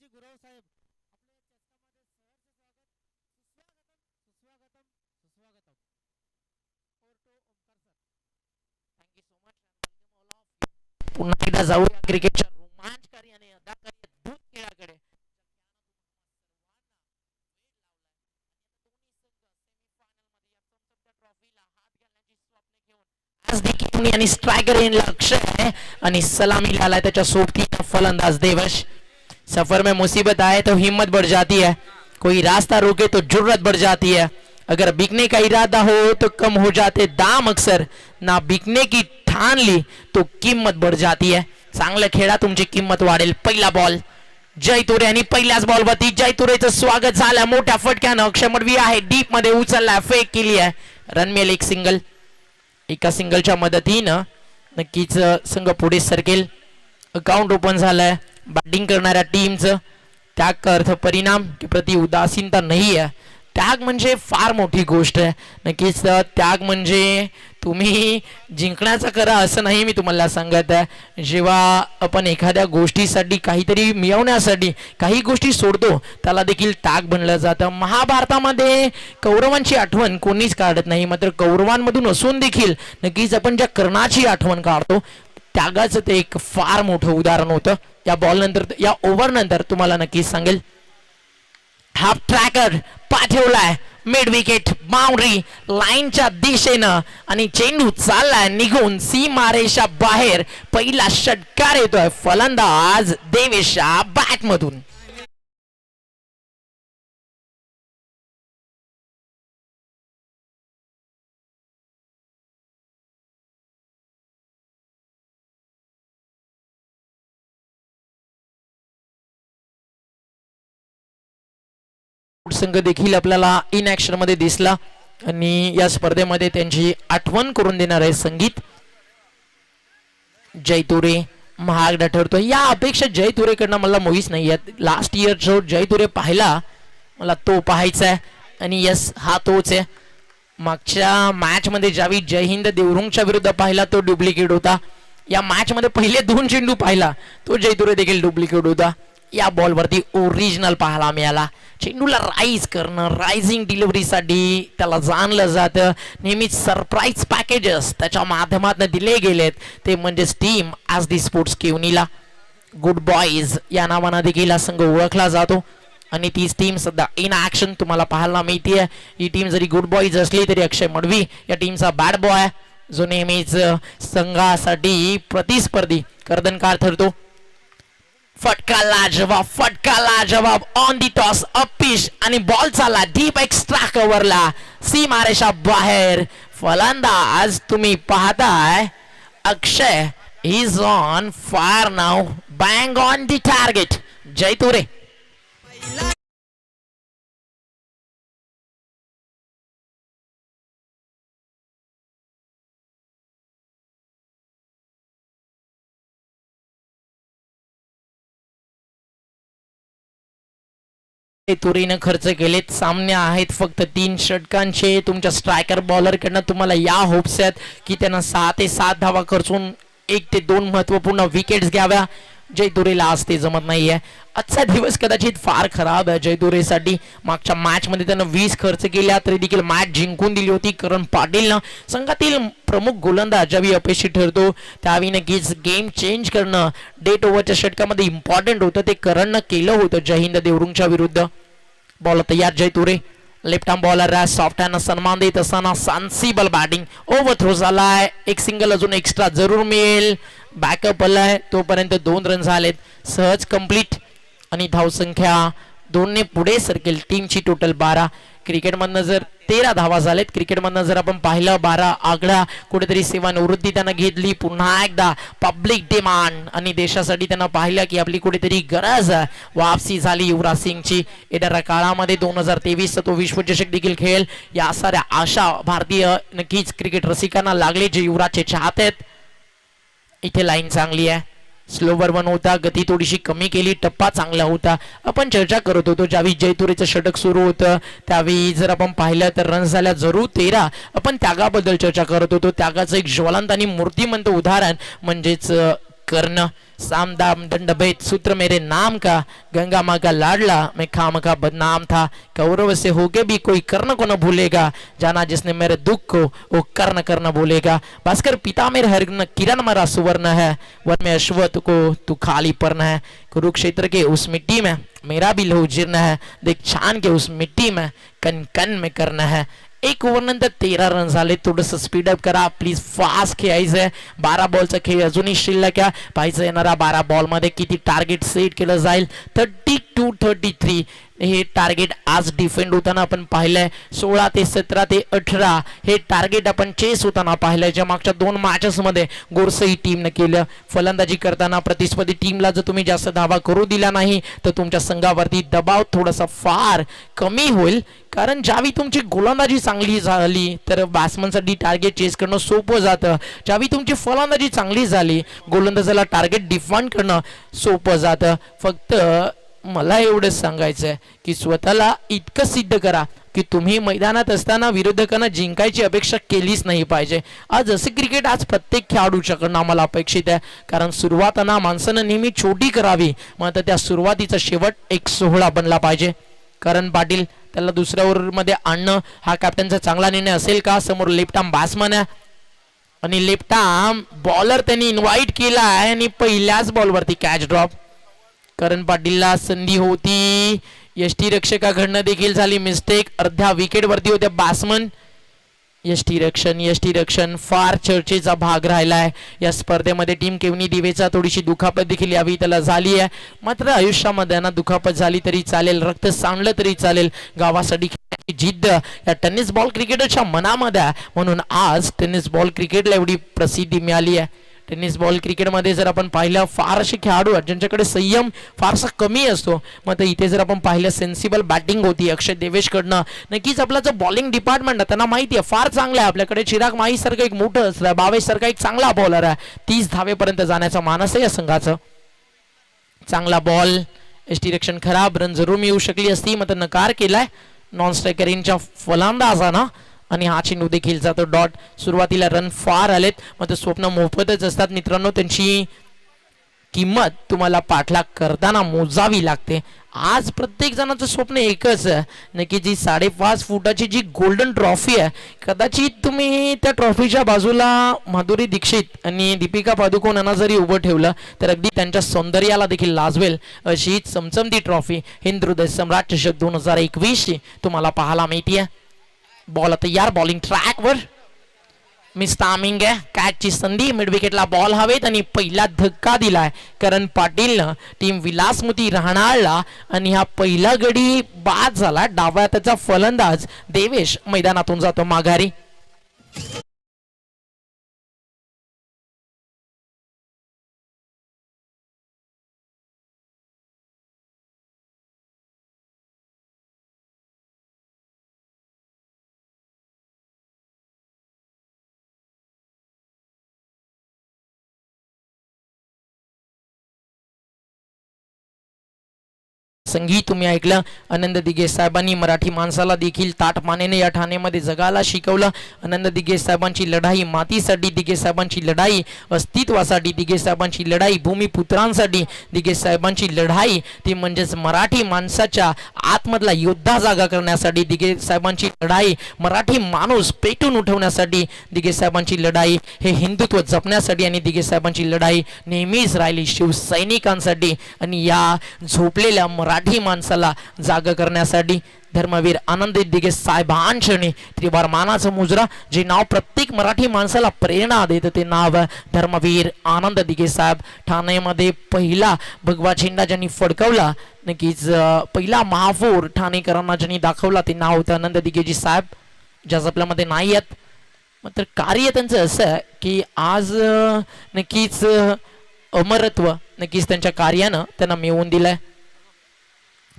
जी गुरव साहेब आपल्या चेष्टामध्ये सुस्वागतम सुस्वागतम सुस्वागतम. Over to Omkar sir. Thank you so much. पुन्हा एकदा जाऊया क्रिकेटच्या रोमांचकारी आणि अदाकारी अद्भुत खेळाकडे. आणि स्ट्रायकर इन लक्ष्य है आणि सलामी लाला त्याच्या सोबतीनं फलंदाज देवश. सफर में मुसीबत आए तो हिम्मत बढ़ जाती है, कोई रास्ता रोके तो जुर्रत बढ़ जाती है. अगर बिकने का इरादा हो तो कम हो जाते दाम, अक्सर ना बिकने की ठान ली तो किंमत बढ़ जाती है. चांगलं खेळा, तुमची किंमत वाढेल. पहिला बॉल जय तुरे आणि पहिल्याच बॉलवरती जय तुरेचं स्वागत झालं मोठ्या फटक्यानं. अक्षय मडवी आहे डीप मध्ये उचललाय, फेक केली आहे, रन मिळेल एक सिंगल. एका सिंगलच्या मदतीनं नक्कीच संघ पुढे सरकेल. अकाउंट ओपन झालंय बॅटिंग करणाऱ्या टीमचं. त्याग का अर्थ परिणाम की प्रति उदासीनता नाही आहे. त्याग म्हणजे फार मोठी गोष्ट आहे. नक्कीच त्याग म्हणजे तुम्ही जिंकण्याचा करा असं नाही मी तुम्हाला सांगत आहे. जेव्हा आपण एखाद्या गोष्टीसाठी काहीतरी मिळवण्यासाठी काही गोष्टी सोडतो त्याला देखील त्याग बनलं जातं. महाभारतामध्ये कौरवांची आठवण कोणीच काढत नाही, मात्र कौरवांमधून असून देखील नक्कीच आपण ज्या कर्णाची आठवण काढतो त्यागाचं ते एक फार मोठं उदाहरण होतं. या बॉल नंतर या ओव्हर नंतर तुम्हाला नक्कीच सांगेल. हाफ ट्रॅकर पाठवलाय मिड विकेट बाउंड्री लाईनच्या दिशेनं आणि चेंडू चाललाय निघून सीमारेषा बाहेर. पहिला षटकार येतोय फलंदाज देवेशा बॅट मधून. संघ देखील आपल्याला इन ऍक्शन मध्ये दिसला आणि या स्पर्धेमध्ये त्यांची आठवण करून देणार आहे संगीत. जयतुरे महागडा ठरतो. या अपेक्षा जयतुरेकडनं मला मुळीच नाही आहेत. लास्ट इयर जो जयतुरे पाहिला मला तो पाहायचा आहे आणि यस हा तोच आहे. मागच्या मॅच मध्ये ज्यावेळी जय हिंद देवरुंगच्या विरुद्ध पाहिला तो डुप्लिकेट होता. या मॅच मध्ये पहिले 2 चेंडू पाहिला तो जयतुरे देखील डुप्लिकेट होता. या बॉलवरती ओरिजिनल पाहायला मिळाला. चेंडूला राईज करणं, रायझिंग डिलिव्हरीसाठी त्याला जाणलं जातं. नेहमीच सरप्राईज पॅकेजेस त्याच्या माध्यमातून दिले गेलेत, ते म्हणजेच टीम ॲज दी स्पोर्ट्स केवनीला गुड बॉईज या नावानं देखील हा संघ ओळखला जातो आणि तीच टीम सध्या इन ॲक्शन तुम्हाला पाहायला मिळते. ही टीम जरी गुड बॉईज असली तरी अक्षय मडवी या टीमचा बॅड बॉय जो नेहमीच संघासाठी प्रतिस्पर्धी कर्दनकार ठरतो. फटका लाजवाब ऑन दी टॉस अपिश आणि बॉल चालला डीप एक्स्ट्रा कव्हरला सीमारेषा बाहेर. फलंदाज तुम्ही पाहताय Akshay is on fire now, bang on the target. जय तुरे तुरीनं खर्च केलेत. सामने आहेत फक्त 3 षटकांचे. तुमच्या स्ट्रायकर बॉलर कडनं तुम्हाला या होप्स आहेत की त्यांना 6 ते 7 धावा खर्चून 1 ते 2 महत्वपूर्ण विकेट्स घ्याव्या. जयतुरेला आज ते जमत नाहीये. आजचा दिवस कदाचित फार खराब आहे जयतुरेसाठी. मागच्या मॅच मध्ये त्यानं 20 खर्च केल्या तरी देखील मॅच जिंकून दिली होती. करण पाटीलनं संघातील प्रमुख गोलंदाज ज्यावेळी अपयशी ठरतो त्यावेळी नक्कीच गेम चेंज करणं डेट ओव्हरच्या षटकामध्ये इम्पॉर्टंट होतं. ते करणनं केलं होतं जय हिंद देवरुंगच्या विरुद्ध. बॉल तयार जयतुरे लेफ्ट आर्म बॉलर आहे. सॉफ्ट हँड सन्मान देत असताना सेन्सिबल बॅटिंग. ओव्हर थ्रो झालाय. एक सिंगल अजून एक्स्ट्रा जरूर मिळेल. बॅकअप आलाय तोपर्यंत 2 रन झालेत सहज कंप्लीट आणि धावसंख्या 2 ने पुढे सरकेल. टीमची टोटल 12. क्रिकेटमधनं जर 13 धावा झालेत. क्रिकेटमधनं जर आपण पाहिलं 12 आकडा कुठेतरी सेवानिवृत्ती त्यांना घेतली. पुन्हा एकदा पब्लिक डिमांड आणि देशासाठी त्यांना पाहिलं की आपली कुठेतरी गरज आहे. वापसी झाली युवराज सिंगची. येणाऱ्या काळामध्ये 2023 तो विश्वचषक देखील खेळेल या साऱ्या आशा भारतीय नक्कीच क्रिकेट रसिकांना लागले जे युवराजचे चाहते आहेत. इथे लाईन चांगली आहे. स्लोवर 1 होता, गती थोडीशी कमी केली. टप्पा चांगला होता. आपण चर्चा करत होतो ज्यावेळी जयतुरेचं षटक सुरू होतं त्यावेळी जर आपण पाहिलं तर रन झाल्या जरूर 13. आपण त्यागाबद्दल चर्चा करत होतो. त्यागाचं एक ज्वलंत आणि मूर्तिमंत उदाहरण म्हणजेच कर्ण. साम दाम दंड भेद सूत्र मेरे नाम का, गंगा माँ का लाडला मैं खाम का बदनाम था, कौरव से होके भी कोई कर्ण को न भूलेगा, जाना जिसने मेरे दुख को वो कर्ण करना भूलेगा। भास्कर पिता मेरे हरिण किरण मरा सुवर्ण है, वन में अश्वत्थ को तू खाली पर्ण है। कुरुक्षेत्र के उस मिट्टी में मेरा भी लहू जीर्ण है, देख छान के उस मिट्टी में कन कन में करना है। एक ओव्हर नंतर 13 रन झाले, थोडंसं स्पीडअप करा प्लीज, फास्ट खेळायचंय। 12 बॉलचा खेळ अजूनही शिल्लक आहे, पाहायचं येणारा 12 बॉल मध्ये किती टार्गेट सेट केलं जाईल। 32-33 हे टार्गेट आज डिफेंड होताना आपण पाहिलंय। 16 ते 17 ते 18 हे टार्गेट आपण चेस होताना पाहिलंय, ज्या मागच्या 2 मॅचेस मध्ये गोरसई टीमने केलं। फलंदाजी करताना प्रतिस्पर्धी टीमला जर तुम्ही जास्त धावा करू दिला नाही तर तुमच्या संघावरती दबाव थोडासा फार कमी होईल, कारण ज्यावेळी तुमची गोलंदाजी चांगली झाली तर बॅट्समनसाठी टार्गेट चेस करणं सोपं जातं, ज्यावेळी तुमची फलंदाजी चांगली झाली गोलंदाजाला टार्गेट डिफाईन करणं सोपं जातं। फक्त मला एवढंच सांगायचं आहे की स्वतःला इतकं सिद्ध करा की तुम्ही मैदानात असताना विरोधकांना जिंकायची अपेक्षा केलीच नाही पाहिजे। आज असे क्रिकेट आज प्रत्येक खेळाडूच्याकडनं आम्हाला अपेक्षित आहे, कारण सुरुवातना माणसानं नेहमी छोटी करावी, मात्र त्या सुरुवातीचा शेवट एक सोहळा बनला पाहिजे। करण पाटील त्याला दुसऱ्या ओव्हरमध्ये आणणं हा कॅप्टनचा चांगला निर्णय असेल का? समोर लेफ्ट आर्म बॅट्समन आहे आणि लेफ्ट आर्म बॉलर त्यांनी इन्व्हाइट केला आहे आणि पहिल्याच बॉलवरती कॅच ड्रॉप। करण पाटीलला संधी होती, यष्टीरक्षकाकडनं देखील झाली मिस्टेक, अर्ध्या विकेटवरती होत्या बॅट्समन। यष्टीरक्षण फार चर्चेचा भाग राहिलाय या स्पर्धेमध्ये। टीम केवनी दिवेचा थोडीशी दुखापत देखील यावी त्याला झाली आहे, मात्र आयुष्यामध्ये ना दुखापत झाली तरी चालेल, रक्त सांडलं तरी चालेल, गावासाठी जिद्द या टेनिस बॉल क्रिकेटरच्या मनामध्ये आहे, म्हणून आज टेनिस बॉल क्रिकेटला एवढी प्रसिद्धी मिळाली आहे। टेनिस बॉल क्रिकेटमध्ये जर आपण पाहिलं फार असे खेळाडू आहेत ज्यांच्याकडे संयम फारसा कमी असतो, मग इथे जर आपण पाहिलं सेन्सिबल बॅटिंग होती अक्षय देवेशकडनं। नक्कीच आपला जो बॉलिंग डिपार्टमेंट आहे त्यांना माहिती आहे फार चांगलं आहे, आपल्याकडे चिराग माही सारखं एक मोठं असलं, बावेश सारखा एक चांगला बॉलर आहे, 30 धावेपर्यंत जाण्याचा मानस आहे या संघाचं। चांगला बॉल, यष्टीरक्षण खराब, रन जरूर मिळू शकली असती मात्र नकार केलाय नॉन स्ट्रायकरिंगच्या फलंदाजानं आणि हा चेंडू देखील जातो डॉट। सुरुवातीला रन फार आलेत, मात्र स्वप्न मोफतच असतात मित्रांनो, त्यांची किंमत तुम्हाला पाठलाग करताना मोजावी लागते। आज प्रत्येक जणाचं स्वप्न एकच आहे, नक्की जी 5.5 फुटाची जी गोल्डन ट्रॉफी आहे, कदाचित तुम्ही त्या ट्रॉफीच्या बाजूला माधुरी दीक्षित आणि दीपिका पादुकोण यांना जरी उभं ठेवलं तर अगदी त्यांच्या सौंदर्याला देखील लाजवेल अशी चमचमती ट्रॉफी हिंद हृदय सम्राट चषक 2021 तुम्हाला पाहायला मिळते। बॉल तयार, बॉलिंग ट्रॅकवर, मिस टायमिंग आहे, कॅचची संधी, मिड विकेटला बॉल हवेत आणि पहिला धक्का दिलाय करण पाटीलनं टीम विलासमती राहणारला आणि हा पहिला गडी बाद झाला। डाव्या त्याचा फलंदाज देवेश मैदानातून जातो माघारी। संगीत तुम्ही ऐकलं, आनंद दिगे साहेबांनी मराठी माणसाला देखील ताटमानेने या ठाण्यामध्ये जगाला शिकवलं। आनंद दिगे साहेबांची लढाई मातीसाठी, दिगे साहेबांची लढाई अस्तित्वासाठी, दिगे साहेबांची लढाई भूमिपुत्रांसाठी, दिगे साहेबांची लढाई ती म्हणजेच मराठी माणसाच्या आतमधला योद्धा जागा करण्यासाठी, दिगे साहेबांची लढाई मराठी माणूस पेटून उठवण्यासाठी, दिगे साहेबांची लढाई हे हिंदुत्व जपण्यासाठी आणि दिगे साहेबांची लढाई नेहमीच राहिली शिवसैनिकांसाठी आणि या झोपलेल्या मराठी माणसाला जागा करण्यासाठी। धर्मवीर आनंद दिगे साहेबांचे त्रिवार मानाचं मुजरा, जे नाव प्रत्येक मराठी माणसाला प्रेरणा देतं ते नाव धर्मवीर आनंद दिगे साहेब। ठाण्यामध्ये पहिला भगवा झेंडा ज्यांनी फडकवला, नक्कीच पहिला महापौर ठाणेकरांना ज्यांनी दाखवला ते नाव होतं आनंद दिगेजी साहेब, ज्याच आपल्यामध्ये नाही आहेत, मात्र कार्य त्यांचं असं आहे की आज नक्कीच अमरत्व नक्कीच त्यांच्या कार्यानं त्यांना मिळवून दिलंय।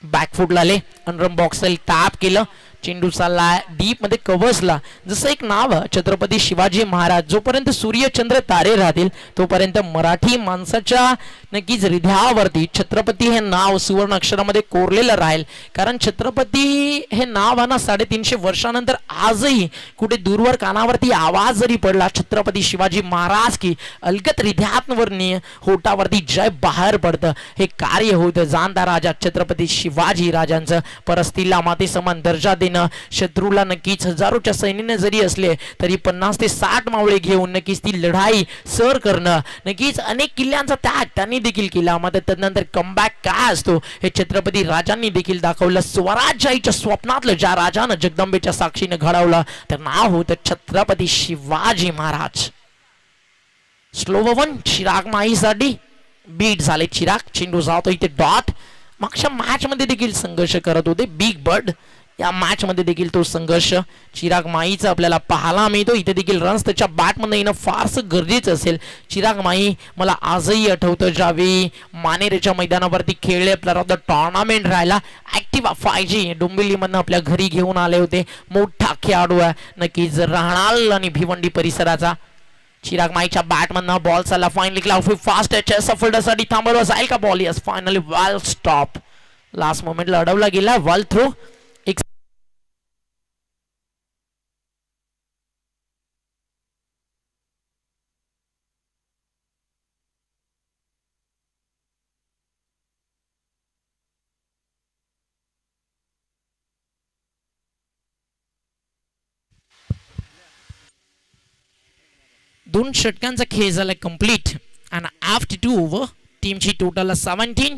बॅकफुटला आले, अनरम बॉक्सला टॅप केलं, चेंडू चालला डीप मध्ये कवचला. जसं एक नाव छत्रपती शिवाजी महाराज, जोपर्यंत सूर्य चंद्र तारे राहतील तोपर्यंत मराठी माणसाच्या नक्कीच हृदयावरती छत्रपती हे नाव सुवर्ण अक्षरामध्ये कोरलेलं राहील. कारण छत्रपती हे नाव आहे ना 350 वर्षानंतर आजही कुठे दूरवर कानावरती आवाज जरी पडला छत्रपती शिवाजी महाराज की अलगत हृदयावरनी होटावरती जय बाहेर पडतं. हे कार्य होतं जाणता राजा छत्रपती शिवाजी राजांचं. परस्तीला माते समान दर्जा देणं, शत्रूला नक्कीच हजारोच्या सैन्याने जरी असले तरी 50 ते 60 मावळे घेऊन नक्कीच ती लढाई सर करणं, नक्कीच अनेक किल्ल्यांचा त्याग त्यांनी देखील केला. मात्र त्यानंतर कमबॅक काय असतो हे छत्रपती राजांनी देखील दाखवलं. स्वराज्याच्या स्वप्नातलं ज्या राजानं जगदंबेच्या साक्षीनं घडवलं तर नाव होतं छत्रपती शिवाजी महाराज. स्लो वन चिराग माहीसाठी बीट झाले. चिराग चेंडू जातो इथे डॉट. मागच्या मॅच मध्ये देखील संघर्ष करत होते बिग बर्ड, या मॅच मध्ये देखील तो संघर्ष चिराग माहीचा आपल्याला पाहायला मिळतो. इथे देखील रन्स त्याच्या बॅटमध्ये येणं फारसं गरजेचं असेल. चिराग माही मला आजही आठवतं ज्यावेळी मानेरेच्या मैदानावरती खेळले प्लेअर ऑफ द टुर्नामेंट राहिला. ऍक्टिव्हा 5G डोंबिवलीमधनं आपल्या घरी घेऊन आले होते. मोठा खेळाडू आहे नक्कीच राहणार आणि भिवंडी परिसराचा. चिराग माहीच्या बॅटमधनं बॉल चालला फाईन लिखला फास्ट सफलतासाठी थांबवला जाईल का बॉल. यस फायनली वेल स्टॉप. लास्ट मोमेंटला अडवला गेला वेल थ्रो. दोन षटकांचा खेळ झाला कंप्लीट आणि आफ्टर 2 ओव्हर टीमची टोटल 17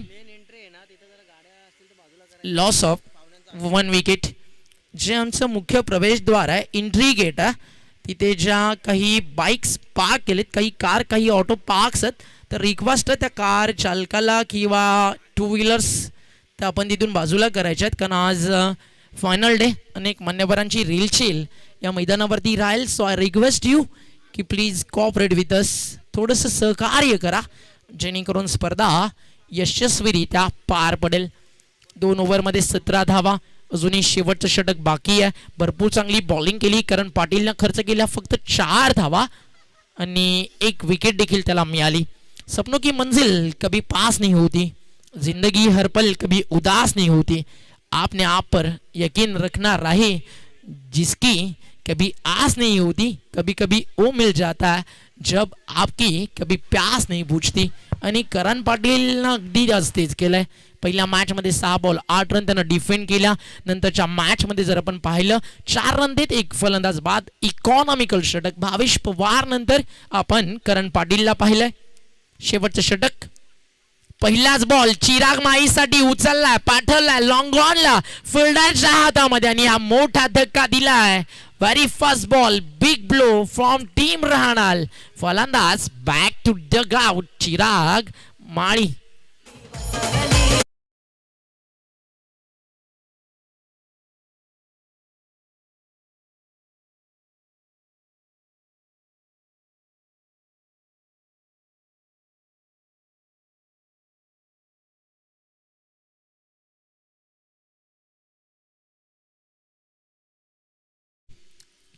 लॉस ऑफ 1 विकेट. जे आमचं मुख्य प्रवेशद्वार आहे एंट्री गेट आहे तिथे ज्या काही बाईक्स पार्क केलेत, काही कार काही ऑटो पार्क्स आहेत, तर रिक्वेस्ट आहे त्या कार चालकाला किंवा 2 व्हीलर्स त्या आपण तिथून बाजूला करायच्या आहेत. कारण आज फायनल डे अनेक मान्यवरांची रीलशील या मैदानावरती राहील. सो आय रिक्वेस्ट यू की प्लीज कोऑपरेट विथ अस, थोडंसं सहकार्य करा जेणेकरून स्पर्धा यशस्वीरित्या पार पडेल. 2 ओव्हरमध्ये 17 धावा. अजूनही शेवटचं षटक बाकी आहे. भरपूर चांगली बॉलिंग केली करण पाटीलनं खर्च केल्या फक्त 4 धावा आणि 1 विकेट देखील त्याला मिळाली. सपनों की मंजिल कभी पास नहीं होती, जिंदगी हर पल कभी उदास नहीं होती. आपने आप पर यकीन रखना रहे, जिसकी कभी आस नहीं होती, कभी कभी वो मिल जाता है जब आपकी कभी प्यास नहीं बुझती. आणि करण पाटीलनं अगदी जास्तीच केलंय. पहिल्या मॅच मध्ये 6 बॉल 8 रन त्यानं डिफेंड केला. नंतरच्या मॅच मध्ये जर आपण पाहिलं 4 रन देत 1 फलंदाज बाद इकॉनॉमिकल षटक. भावेश पवार नंतर आपण करण पाटीलला पाहिलंय. शेवटचं षटक पहिलाच बॉल चिराग माहीसाठी उचललाय, पाठवलाय लॉंग ऑनला फिल्डरच्या हातामध्ये आणि हा मोठा धक्का दिलाय. Very first ball big blow from team राहणार. फलंदाज back to dug out Chirag Mali.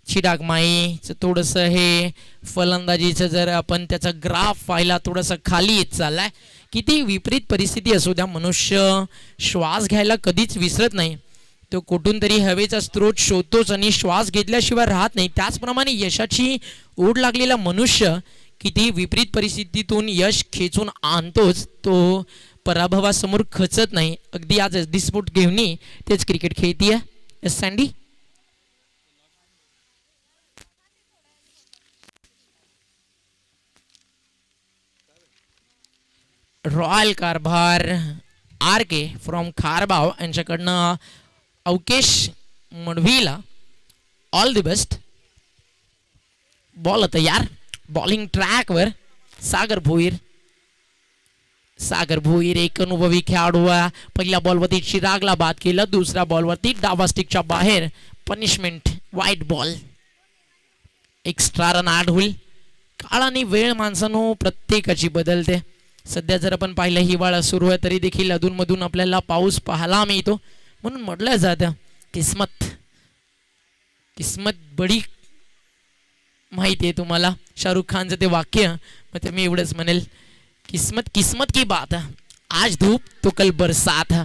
Chirag माहीचं थोडंसं हे फलंदाजीचं जर आपण त्याचा ग्राफ पाहिला थोडासा खाली येत चाललाय. किती विपरीत परिस्थिती असू द्या मनुष्य श्वास घ्यायला कधीच विसरत नाही. तो कुठून तरी हवेचा स्रोत शोधतोच आणि श्वास घेतल्याशिवाय राहत नाही. त्याचप्रमाणे यशाची ओढ लागलेला मनुष्य किती विपरीत परिस्थितीतून यश खेचून आणतोच, तो पराभवासमोर खचत नाही. अगदी आज डिस्प्यूट घेऊन तेच क्रिकेट खेळतीये. Yes Sandy. रॉयल कारभार आर के फ्रॉम खारबाव यांच्याकडनं अवकेश मडवीला ऑल द बेस्ट. बॉल तयार. बॉलिंग ट्रॅकवर सागर भोईर. सागर भोईर एक अनुभवी खेळाडू आहे. पहिल्या बॉलवरती चिरागला बाद केलं, दुसऱ्या बॉलवरती डावा स्टिकच्या बाहेर पनिशमेंट वाईट बॉल. एक्स्ट्रा रन ॲड होईल. काळ आणि वेळ माणसानो प्रत्येकाची बदलते. सध्या जर आपण पाहिलं हिवाळा सुरू आहे तरी देखील अधूनमधून आपल्याला पाऊस पाहायला मिळतो. म्हणून म्हटलं जातं किस्मत किस्मत बडी माहिती आहे तुम्हाला शाहरुख खानचं ते वाक्य. मग मी एवढंच म्हणेल, किस्मत किस्मत की बात है, आज धूप तो कल बरसात है.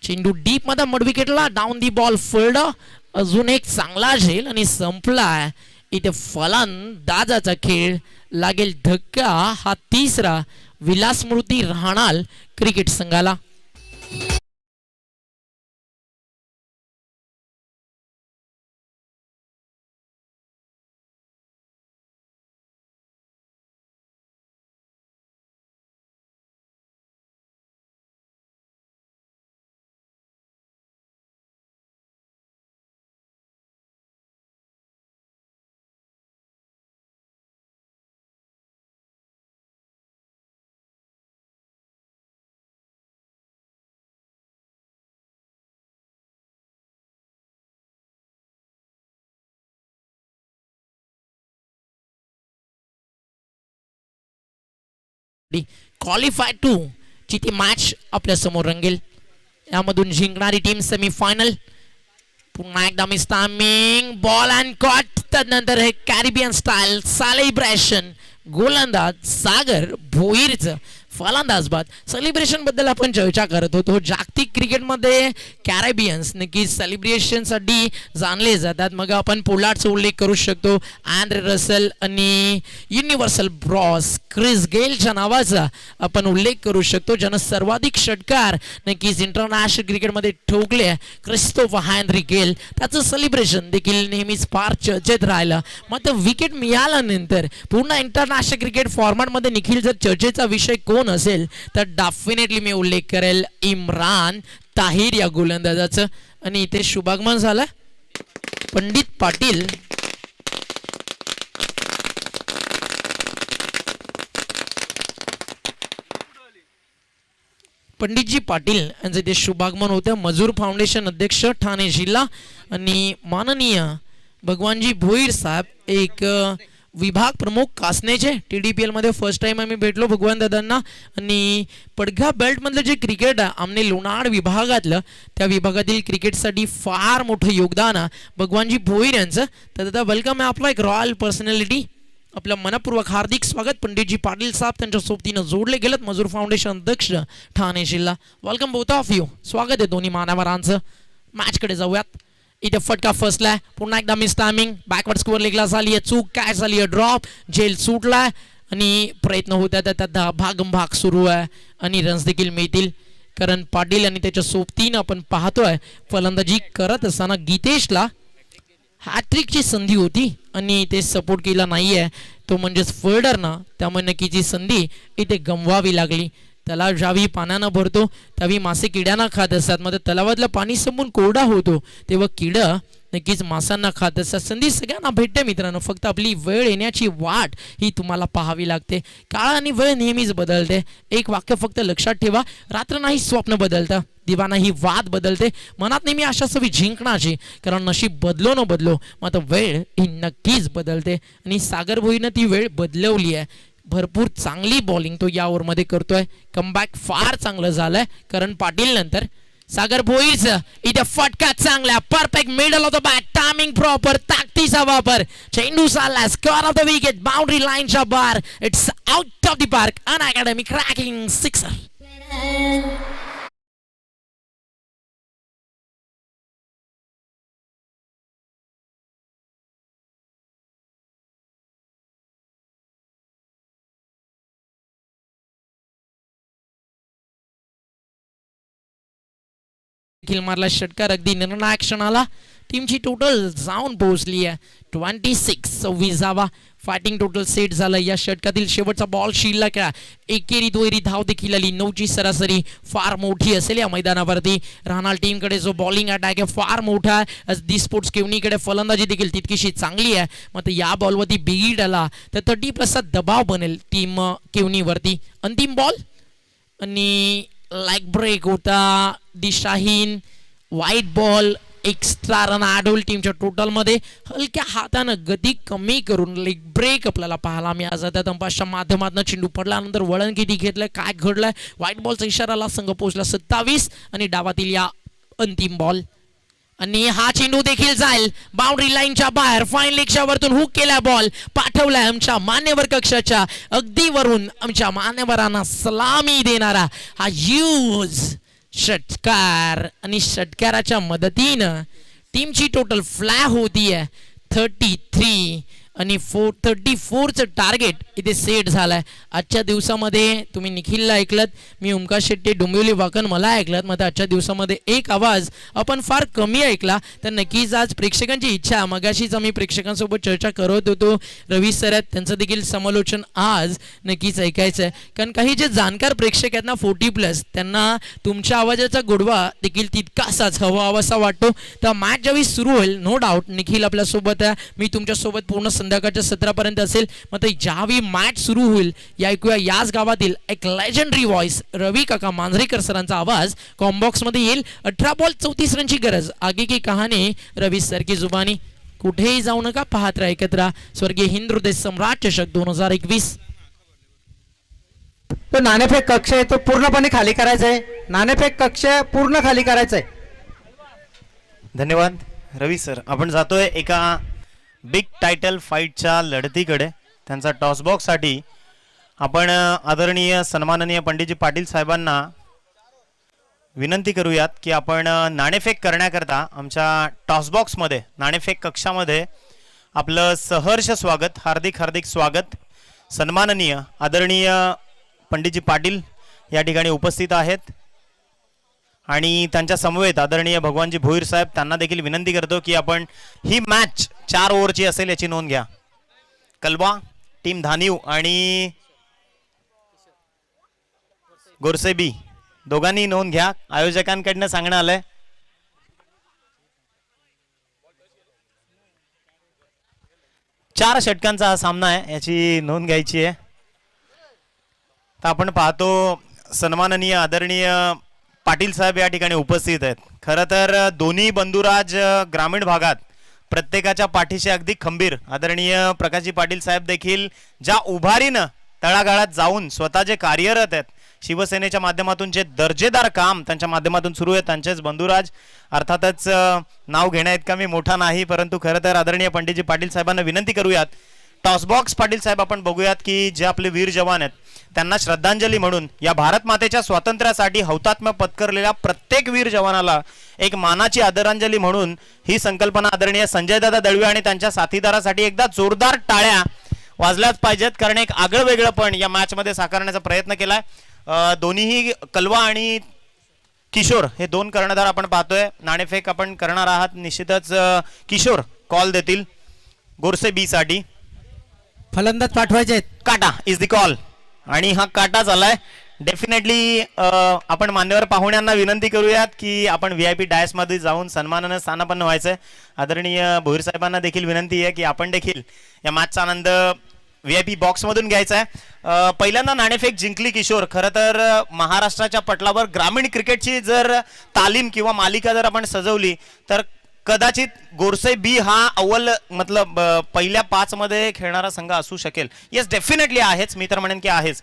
चेंडू डीप मध्ये मड विकेटला, डाऊन दी बॉल फील्ड. अजून एक चांगला झेल आणि संपलाय इथे फलंदाजाचा खेळ. लागेल धक्का, हा तिसरा विलास स्मृती राहणार क्रिकेट संघाला. क्वालिफाय टू ची ती मॅच आपल्या समोर रंगेल. यामधून जिंकणारी टीम सेमीफायनल. पुन्हा एकदा miss timing, ball and caught. त्यानंतर हे कॅरिबियन स्टाईल सेलिब्रेशन. गोलंदाज सागर भोईरचं फलंदाज बाद. सेलिब्रेशन बद्दल आपण चर्चा करत होतो. जागतिक क्रिकेटमध्ये कॅरेबियन्स नक्कीच सेलिब्रेशनसाठी जाणले जातात. मग आपण पोलार्डचा उल्लेख करू शकतो, अँड्रे रसल आणि युनिव्हर्सल ब्रॉस क्रिस गेलच्या नावाचा आपण उल्लेख करू शकतो, ज्यानं सर्वाधिक षटकार नक्कीच इंटरनॅशनल क्रिकेटमध्ये ठोकले. क्रिस्तोफर हेनरी गेल, त्याचं सेलिब्रेशन देखील नेहमीच फार चर्चेत राहिलं. मात्र विकेट मिळाल्यानंतर पूर्ण इंटरनॅशनल क्रिकेट फॉर्मॅटमध्ये निखिल जर चर्चेचा विषय कोण असेल तर डेफिनेटली मी उल्लेख करेल इम्रान ताहिर या गोलंदाजाचं. आणि इथे शुभागमन झालं पंडित पाटील. पंडितजी पाटील यांचं ते शुभागमन होतं. मजूर फाउंडेशन अध्यक्ष ठाणे जिल्हा आणि माननीय भगवानजी भोईर साहेब एक विभाग प्रमुख कासनेचे. TDPL मध्ये फर्स्ट टाइम आम्ही भेटलो भगवान दादांना. आणि पडघा बेल्ट मधलं जे क्रिकेट आहे आमने लोणाड विभागातलं, त्या विभागातील क्रिकेटसाठी फार मोठं योगदान आहे भगवानजी भोईर यांचं. तर दादा वेलकम आहे आपला. एक रॉयल पर्सनॅलिटी, आपलं मनपूर्वक हार्दिक स्वागत. पंडितजी पाटील साहेब त्यांच्या सोबतीनं जोडले गेलेत, मजूर फाउंडेशन अध्यक्ष ठाणे जिल्हा. Welcome both of you. स्वागत आहे दोन्ही मान्यवरांचं. मॅचकडे जाऊयात. इथे फटका फसलाय. पुन्हा एकदा मिस टायमिंग, बॅकवर्ड स्कोअर लेगला झाली आहे चूक. काय झाली आहे ड्रॉप, झेल सुटलाय आणि प्रयत्न होत आहेत. त्यात भागमभाग सुरू आहे आणि रन्स देखील मिळतील. कारण पाटील आणि त्याच्या सोबतीनं आपण पाहतोय फलंदाजी करत असताना गीतेशला हॅट्रिकची संधी होती आणि ते सपोर्ट केला नाहीये तो म्हणजेच फिल्डरना. त्यामुळे नक्कीची संधी इथे गमवावी लागली. तलाव ज्यावेळी पाण्यानं भरतो त्यावेळी मासे किड्यांना खात असतात. मग तलावातलं पाणी संपून कोरडा होतो तेव्हा किडं नक्कीच मासांना खात असतात. संधी सगळ्यांना भेटते मित्रांनो, फक्त आपली वेळ येण्याची वाट ही तुम्हाला पाहावी लागते. काळ आणि वेळ नेहमीच बदलते. एक वाक्य फक्त लक्षात ठेवा, रात्र नाही स्वप्न बदलतं, दिवाना ही वाद बदलते. मनात नेहमी आशा सवी जिंकण्याची, कारण नशीब बदलो न बदलो मात्र वेळ ही नक्कीच बदलते. आणि सागर भोईनं ती वेळ बदलवली आहे. भरपूर चांगली बॉलिंग तो या ओव्हरमध्ये करतोय. कमबॅक फार चांगलं झालंय कारण पाटील नंतर सागर भोईरचं इथे फटका चांगला, perfect middle of the bat, timing proper, ताकदीचा वापर. चेंडू चालला, score off the wicket, boundary लाईनच्या बार. It's out of the park, अन अकॅडमी क्रॅकिंग सिक्सर. मारला षटकार अगदी निर्णायक क्षणाला. टीमची टोटल जाऊन पोहोचली आहे 26-26. फायटिंग टोटल सेट झालं. या षटकातील शेवटचा बॉल शिल्लक आहे. एकेरी दुहेरी धाव देखील आली. 9ची सरासरी फार मोठी असेल या मैदानावरती. राहणार टीमकडे जो बॉलिंग अटॅक आहे फार मोठा आहे. दी स्पोर्ट्स केवनीकडे फलंदाजी देखील तितकीशी चांगली आहे. मग या बॉलवरती बिगिड आला तर 30+ दबाव बनेल टीम केवनीवरती. अंतिम बॉल आणि लाईक ब्रेक होता दिशाहीन. वाईट बॉल, एक्स्ट्रा रन ॲड होईल टीमच्या टोटलमध्ये. हलक्या हातानं गती कमी करून लेग ब्रेक आपल्याला पाहायला मिळाला. त्या अंपायरच्या माध्यमातून चेंडू पडल्यानंतर वळण किती घेतलंय, काय घडलंय. व्हाईट बॉलचा इशाराला संघ पोहोचला 27 आणि डावातील या अंतिम बॉल. आणि हा चेंडू देखील जाईल बाउंड्री लाईनच्या बाहेर. फाईन लेगच्या वरतून हुक केला बॉल पाठवलाय आमच्या मान्यवर कक्षाच्या अगदी वरून. आमच्या मान्यवरांना सलामी देणारा हा यूज षटकार आणि षटकाराच्या मदतीनं टीमची टोटल फ्लॅग होतीये 33 आणि 34चं टार्गेट इथे सेट झालाय. आजच्या दिवसामध्ये तुम्ही निखिलला ऐकलत, मी ओमकार शेट्टी डोंबिवली वाकण मला ऐकलत. मग आजच्या दिवसामध्ये एक आवाज आपण फार कमी ऐकला. तर नक्कीच आज प्रेक्षकांची इच्छा, मगाशीच आम्ही प्रेक्षकांसोबत चर्चा करत होतो, रवी सर आहेत त्यांचं देखील समालोचन आज नक्कीच ऐकायचं आहे. कारण काही जे जाणकार प्रेक्षक आहेत ना 40+ त्यांना तुमच्या आवाजाचा गोडवा देखील तितकासाच हवासा वाटतो. तर मॅच ज्यावेळी सुरू होईल नो डाऊट निखिल आपल्यासोबत आहे, मी तुमच्यासोबत पूर्ण संध्याकाळच्या 17पर्यंत असेल. मग ज्यावेळी मॅच सुरू होईल या ऐकूया याच गावातील एक लेजेंडरी व्हॉइस रवी काका मांजरेकर सरांचा आवाज कॉम्बॉक्स मध्ये येईल. 18 बॉल 34 रनची गरज, आगे की कहाणी रवी सर की जुबानी. कुठेही जाऊ नका, पाहत राहा एकत्र स्वर्गीय हिंद हृदय सम्राट चषक 2021. तो नाणेफेक कक्ष आहे तो पूर्णपणे खाली करायचा आहे. नाणेफेक कक्ष पूर्ण खाली करायचा आहे. धन्यवाद रवी सर. आपण जातोय एका बिग टायटल फाईटच्या लढतीकडे. त्यांचा टॉस बॉक्स साठी आपण आदरणीय सन्माननीय पंडितजी पाटील साहेबांना विनंती करूयात की आपण नाणेफेक करण्याकरता आमच्या टॉस बॉक्समध्ये नाणेफेक कक्षामध्ये आपलं सहर्ष स्वागत, हार्दिक हार्दिक स्वागत. सन्माननीय आदरणीय पंडितजी पाटील या ठिकाणी उपस्थित आहेत आणि त्यांच्या समवेत आदरणीय भगवानजी भोईर साहेब. त्यांना देखील विनंती करतो की आपण ही मॅच 4 ओव्हरची असेल याची नोंद घ्या. कलवा टीम धानीव आणि गोरसेबी दोघांनी नोंद घ्या. आयोजकांकडनं सांगणं आलंय. चार षटकांचा हा सामना आहे, याची नोंद घ्यायची आहे. तर आपण पाहतो सन्माननीय आदरणीय पाटील साहेब या ठिकाणी उपस्थित आहेत. खरं तर दोन्ही बंधुराज ग्रामीण भागात प्रत्येकाच्या पाठीशी अगदी खंबीर आदरणीय प्रकाशजी पाटील साहेब देखील ज्या उभारीनं तळागाळात जाऊन स्वतः जे कार्यरत आहेत, शिवसेनेच्या माध्यमातून जे दर्जेदार काम त्यांच्या माध्यमातून सुरू आहे, त्यांचेच बंधुराज. अर्थातच नाव घेण्याइतका मी मोठा नाही, परंतु खरं तर आदरणीय पंडितजी पाटील साहेबांना विनंती करूयात. टॉसबॉक्स पाटील साहेब आपण बघूयात की जे आपले वीर जवान आहेत त्यांना श्रद्धांजली म्हणून या भारत मातेच्या स्वातंत्र्यासाठी हौतात्म्य पत्करलेल्या प्रत्येक वीर जवानाला एक मानाची आदरांजली म्हणून ही संकल्पना आदरणीय संजयदादा दळवी आणि त्यांच्या साथीदारासाठी एकदा जोरदार टाळ्या वाजल्याच पाहिजेत. कारण एक आगळं वेगळं पण या मॅच मध्ये साकारण्याचा प्रयत्न केलाय. दोन्हीही कलवा आणि किशोर हे दोन कर्णधार आपण पाहतोय. नाणेफेक आपण करणार आहात, निश्चितच किशोर कॉल देतील गोरसे बी साठी. फलंदाज पाठवायचे. काटा इज द कॉल आणि हा काटा झालाय. डेफिनेटली आपण मान्यवर पाहुण्यांना विनंती करूयात की आपण VIP डायस मध्ये जाऊन सन्मानानं स्थानापन्न व्हायचंय. आदरणीय भोईर साहेबांना देखील विनंती आहे की आपण देखील या मॅचचा आनंद VIP बॉक्स मधून घ्यायचा आहे. पहिल्यांदा नाणेफेक जिंकली किशोर. खरं तर महाराष्ट्राच्या पटलावर ग्रामीण क्रिकेटची जर तालीम किंवा मालिका जर आपण सजवली तर कदाचित गोरसे बी हा अव्वल मतलब पहिल्या 5 मध्ये खेळणारा संघ असू शकेल. येस डेफिनेटली आहेच, मी तर म्हणेन की आहेच.